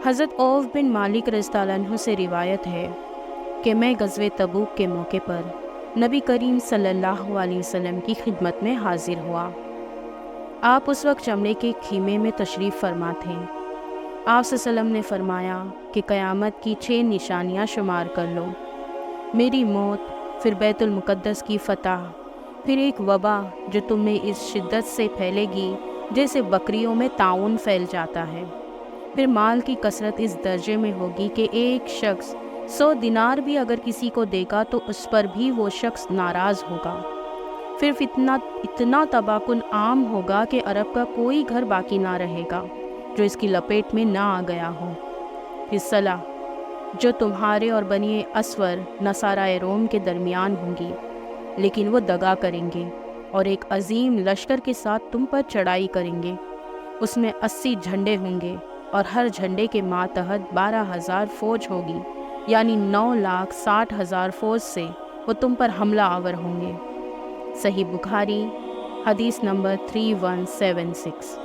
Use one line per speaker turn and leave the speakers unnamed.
حضرت عوف بن مالک رضی اللہ عنہ سے روایت ہے کہ میں غزوہ تبوک کے موقع پر نبی کریم صلی اللہ علیہ وسلم کی خدمت میں حاضر ہوا۔ آپ اس وقت چمڑے کے خیمے میں تشریف فرما تھے۔ آپ صلی اللہ علیہ وسلم نے فرمایا کہ قیامت کی 6 نشانیاں شمار کر لو، میری موت، پھر بیت المقدس کی فتح، پھر ایک وبا جو تم میں اس شدت سے پھیلے گی جیسے بکریوں میں طاعون پھیل جاتا ہے، پھر مال کی کثرت اس درجے میں ہوگی کہ ایک شخص 100 دینار بھی اگر کسی کو دے گا تو اس پر بھی وہ شخص ناراض ہوگا، پھر فتنہ اتنا تباہ کن عام ہوگا کہ عرب کا کوئی گھر باقی نہ رہے گا جو اس کی لپیٹ میں نہ آ گیا ہو، پھر صلح جو تمہارے اور بنی اسور نصارۂ روم کے درمیان ہوں گی، لیکن وہ دغا کریں گے اور ایک عظیم لشکر کے ساتھ تم پر چڑھائی کریں گے، اس میں 80 جھنڈے ہوں گے اور ہر جھنڈے کے ماتحت 12,000 فوج ہوگی، یعنی 9,60,000 فوج سے وہ تم پر حملہ آور ہوں گے۔ صحیح بخاری، حدیث نمبر 3176۔